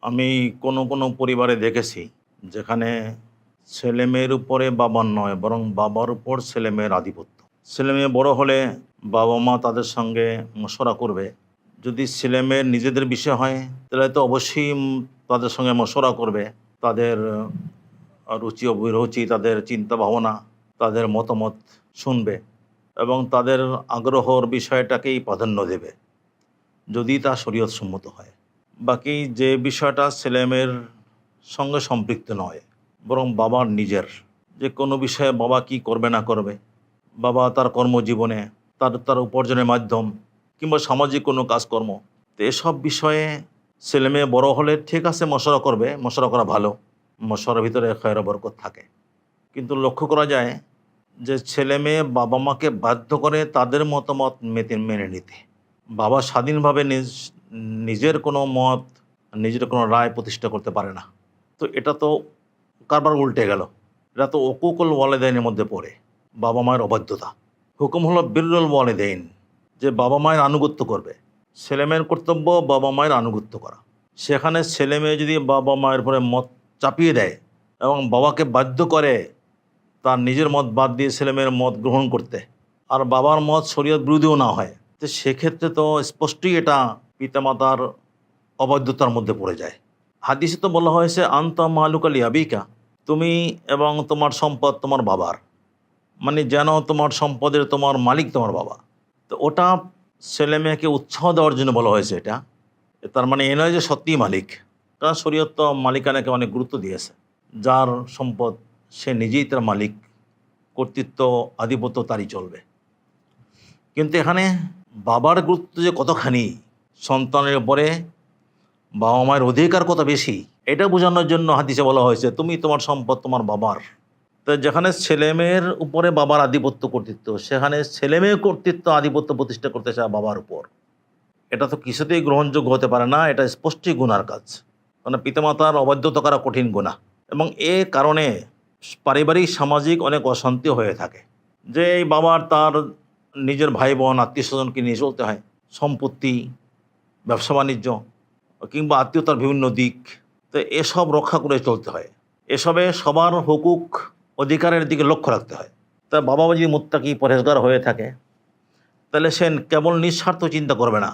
আমি কোনো পরিবারে দেখেছি যেখানে ছেলেমেয়ের উপরে বাবার নয় বরং বাবার উপর ছেলেমেয়ের আধিপত্য। ছেলেমেয়ে বড় হলে বাবা মা তাদের সঙ্গে মশওরা করবে। যদি ছেলেমেয়ের নিজেদের বিষয় হয় তাহলে তো অবশ্যই তাদের সঙ্গে মশওরা করবে। তাদের রুচি অভিরুচি, তাদের চিন্তা ভাবনা, তাদের মতামত শুনবে এবং তাদের আগ্রহর বিষয়টাকেই প্রাধান্য দেবে যদি তা শরীয়ত সম্মত হয়। বাকি যে বিষয়টা ছেলেমেয়ের সঙ্গে সম্পৃক্ত নয় বরং বাবার নিজের, যে কোনো বিষয়ে বাবা কি করবে না করবে, বাবা তার কর্মজীবনে তার উপার্জনের মাধ্যম কিংবা সামাজিক কোনো কাজকর্ম, তো এসব বিষয়ে ছেলেমেয়ে বড় হলে ঠিক আছে মশওরা করবে, মশওরা করা ভালো, মশওয়ারার ভিতরে খয়র বরকত থাকে। কিন্তু লক্ষ্য করা যায় যে ছেলেমেয়ে বাবা মাকে বাধ্য করে তাদের মতামত মেনে নিতে। বাবা স্বাধীনভাবে নিজের কোনো মত, নিজের কোনো রায় প্রতিষ্ঠা করতে পারে না। তো এটা তো কারবার উল্টে গেল। এটা তো উকুকুল ওয়ালিদাইনের মধ্যে পড়ে, বাবা মায়ের অবাধ্যতা। হুকুম হলো বিররুল ওয়ালিদাইন, যে বাবা মায়ের আনুগত্য করবে। ছেলেমেয়ের কর্তব্য বাবা মায়ের আনুগত্য করা। সেখানে ছেলেমেয়ে যদি বাবা মায়ের উপরে মত চাপিয়ে দেয় এবং বাবাকে বাধ্য করে তার নিজের মত বাদ দিয়ে ছেলেমেয়ের মত গ্রহণ করতে, আর বাবার মত শরীয়ত বিরোধীও না হয়, তো সেক্ষেত্রে তো স্পষ্টই এটা পিতামাতার অবাধ্যতার মধ্যে পড়ে যায়। হাদিসে তো বলা হয়েছে আনতা মালুকা লিআবিকা, তুমি এবং তোমার সম্পদ তোমার বাবার, মানে যেন তোমার সম্পদের তোমার মালিক তোমার বাবা। তো ওটা ছেলে মেয়েকে উৎসাহ দেওয়ার জন্য বলা হয়েছে। এটা তার মানে এ নয় যে সত্যিই মালিক, কারণ শরীয়ত তো মালিকানাকে অনেক গুরুত্ব দিয়েছে। যার সম্পদ সে নিজেই তার মালিক, কর্তৃত্ব আধিপত্য তারই চলবে। কিন্তু এখানে বাবার গুরুত্ব যে কতখানি, সন্তানের উপরে বাবা মায়ের অধিকার কত বেশি, এটা বোঝানোর জন্য হাদিসে বলা হয়েছে তুমি তোমার সম্পদ তোমার বাবার। তো যেখানে ছেলেমেয়ের উপরে বাবার আধিপত্য কর্তৃত্ব, সেখানে ছেলেমেয়ে কর্তৃত্ব আধিপত্য প্রতিষ্ঠা করতে চায় বাবার উপর, এটা তো কিছুতেই গ্রহণযোগ্য হতে পারে না। এটা স্পষ্টই গুনার কাজ, মানে পিতামাতার অবাধ্যতা করা কঠিন গুনাহ। এবং এ কারণে পারিবারিক সামাজিক অনেক অশান্তি হয়ে থাকে, যে এই বাবার তার নিজের ভাই বোন আত্মীয় স্বজনকে নিয়ে চলতে হয়, সম্পত্তি, ব্যবসা বাণিজ্য কিংবা আত্মীয়তার বিভিন্ন দিক, তো এসব রক্ষা করে চলতে হয়। এসবে সবার হুকুক অধিকারের দিকে লক্ষ্য রাখতে হয়। তা বাবা যদি মুত্তাকি পরহেজগার হয়ে থাকে তাহলে সে কেবল নিঃস্বার্থ চিন্তা করবে না,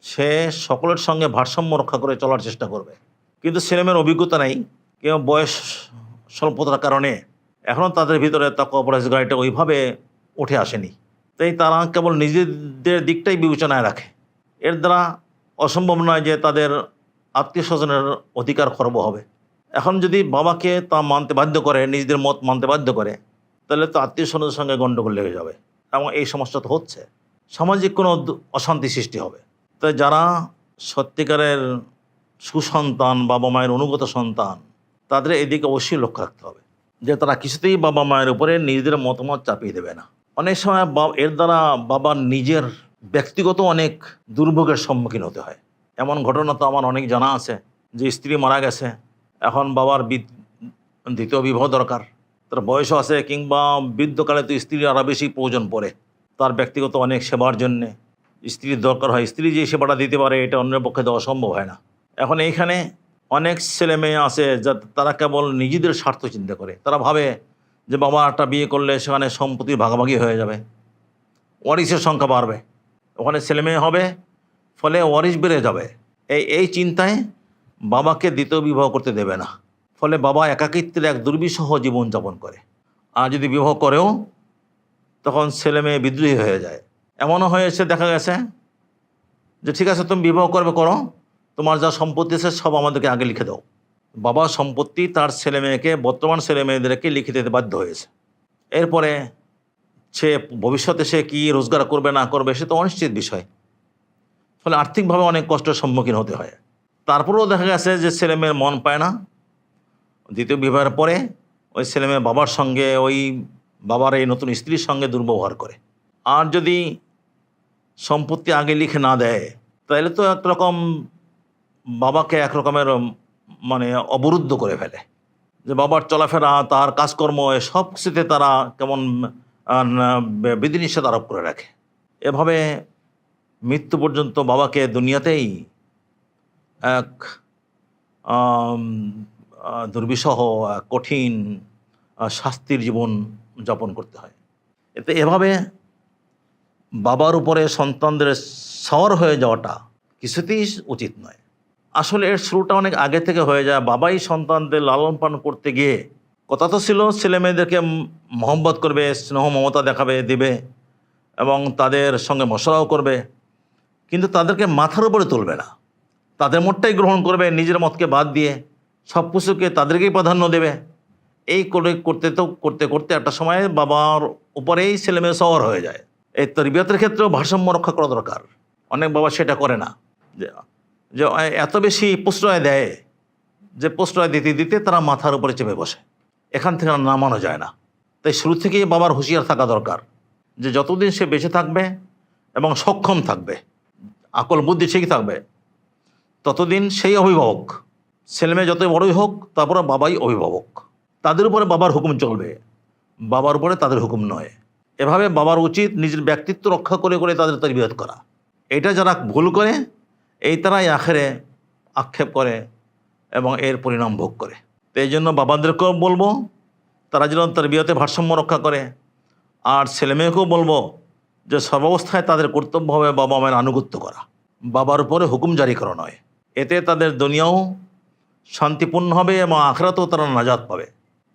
সে সকলের সঙ্গে ভারসাম্য রক্ষা করে চলার চেষ্টা করবে। কিন্তু ছেলেমেয়ের অভিজ্ঞতা নেই, কেউ বয়স স্বল্পতার কারণে এখনও তাদের ভিতরে তাকওয়া পরহেজগারিটা ওইভাবে উঠে আসেনি, তাই তারা কেবল নিজেদের দিকটাই বিবেচনায় রাখে। এর দ্বারা অসম্ভব নয় যে তাদের আত্মীয় স্বজনের অধিকার খর্ব হবে। এখন যদি বাবাকে তা মানতে বাধ্য করে, নিজেদের মত মানতে বাধ্য করে, তাহলে তো আত্মীয় স্বজনের সঙ্গে গণ্ডগোল লেগে যাবে এবং এই সমস্যা তো হচ্ছে, সামাজিক কোনো অশান্তি সৃষ্টি হবে। তাই যারা সত্যিকারের সুসন্তান, বাবা মায়ের অনুগত সন্তান, তাদের এদিকে অবশ্যই লক্ষ্য রাখতে হবে যে তারা কিছুতেই বাবা মায়ের উপরে নিজেদের মতামত চাপিয়ে দেবে না। অনেক সময় এর দ্বারা বাবার নিজের ব্যক্তিগত অনেক দুর্ভোগের সম্মুখীন হতে হয়। এমন ঘটনা তো আমার অনেক জানা আছে, যে স্ত্রী মারা গেছে, এখন বাবার দ্বিতীয় বিবাহ দরকার, তার বয়সও আছে, কিংবা বৃদ্ধকালে তো স্ত্রীর আরও বেশি প্রয়োজন পড়ে তার ব্যক্তিগত অনেক সেবার জন্যে। স্ত্রীর দরকার হয়, স্ত্রী যে সেবাটা দিতে পারে এটা অন্যের পক্ষে দেওয়া সম্ভব হয় না। এখন এইখানে অনেক ছেলে মেয়ে আছে যা তারা কেবল নিজেদের স্বার্থ চিন্তা করে। তারা ভাবে যে বাবা একটা বিয়ে করলে সেখানে সম্পত্তি ভাগাভাগি হয়ে যাবে, ওয়ারিসের সংখ্যা বাড়বে, ওখানে ছেলে মেয়ে হবে, ফলে ওয়ারিস বেড়ে যাবে। এই চিন্তায় বাবাকে দ্বিতীয় বিবাহ করতে দেবে না। ফলে বাবা একাকিত্বের এক দুর্বিষহ জীবনযাপন করে। আর যদি বিবাহ করেও তখন ছেলে মেয়ে বিদ্রোহী হয়ে যায়। এমনও হয়েছে, দেখা গেছে যে ঠিক আছে তুমি বিবাহ করবে করো, তোমার যা সম্পত্তি আছে সব আমাদেরকে আগে লিখে দাও। বাবা সম্পত্তি তার ছেলে মেয়েকে, বর্তমান ছেলে মেয়েদেরকে লিখে দিতে বাধ্য হয়েছে। এরপরে সে ভবিষ্যতে সে কী রোজগার করবে না করবে সে তো অনিশ্চিত বিষয়, ফলে আর্থিকভাবে অনেক কষ্টের সম্মুখীন হতে হয়। তারপরেও দেখা গেছে যে ছেলে মেয়ের মন পায় না, দ্বিতীয় বিবাহের পরে ওই ছেলে মেয়ে বাবার সঙ্গে, ওই বাবার এই নতুন স্ত্রীর সঙ্গে দুর্ব্যবহার করে। আর যদি সম্পত্তি আগে লিখে না দেয় তাহলে তো একরকম বাবাকে একরকমের মানে অবরুদ্ধ করে ফেলে, যে বাবার চলাফেরা, তার কাজকর্ম, সব কিছুতে তারা কেমন বিধিনিষেধ আরোপ করে রাখে। এভাবে মৃত্যু পর্যন্ত বাবাকে দুনিয়াতেই এক আম, দুর্বিষহ কঠিন শাস্তির জীবন যাপন করতে হয়। এতে এভাবে বাবার উপরে সন্তানদের সওয়ার হয়ে যাওয়াটা কিছুতেই উচিত নয়। আসলে এর শুরুটা অনেক আগে থেকে হয়ে যায়। বাবাই সন্তানদের লালন পালন করতে গিয়ে, কথা তো ছিল ছেলে মেয়েদেরকে মহব্বত করবে, স্নেহ মমতা দেখাবে, দিবে এবং তাদের সঙ্গে মশলাও করবে, কিন্তু তাদেরকে মাথার উপরে তুলবে না, তাদের মতটাই গ্রহণ করবে, নিজের মতকে বাদ দিয়ে সব কিছুকে তাদেরকেই প্রাধান্য দেবে। এই করে করতে করতে একটা সময় বাবার উপরেই ছেলে মেয়ে সওয়ার হয়ে যায়। এই তরবিয়তের ক্ষেত্রেও ভারসাম্য রক্ষা করা দরকার। অনেক বাবা সেটা করে না, যে যে এত বেশি প্রশ্রয় দেয় যে প্রশ্রয় দিতে দিতে তারা মাথার উপরে চেপে বসে, এখান থেকে আর নামানো যায় না। তাই শুরু থেকেই বাবার হুঁশিয়ার থাকা দরকার যে যতদিন সে বেঁচে থাকবে এবং সক্ষম থাকবে, আকল বুদ্ধি ঠিক থাকবে, ততদিন সেই অভিভাবক। ছেলেমেয়ে যতই বড়ই হোক, তারপরে বাবাই অভিভাবক, তাদের উপরে বাবার হুকুম চলবে, বাবার উপরে তাদের হুকুম নয়। এভাবে বাবার উচিত নিজের ব্যক্তিত্ব রক্ষা করে করে তাদের তরবিয়ত করা। এটা যারা ভুল করে, এই তারাই আখেরে আক্ষেপ করে এবং এর পরিণাম ভোগ করে। তো এই জন্য বাবাদেরকেও বলবো তারা যেন তরবিয়তে ভারসাম্য রক্ষা করে, আর ছেলেমেয়েকেও বলবো যে সর্বাবস্থায় তাদের কর্তব্য হবে বাবা মায়ের আনুগত্য করা, বাবার উপরে হুকুম জারি করা নয়। এতে তাদের দুনিয়াও শান্তিপূর্ণ হবে এবং আখরাতেও তারা নাজাত পাবে।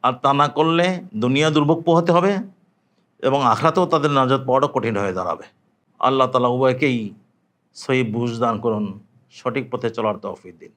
আর তা না করলে দুনিয়া দুর্ভোগ পোহাতে হবে এবং আখরাতেও তাদের নাজাত পাওয়াটা কঠিন হয়ে দাঁড়াবে। আল্লাহ তাআলা উভয়কেই সহি বুঝ দান করুন, সঠিক পথে চলার তৌফিক দিন।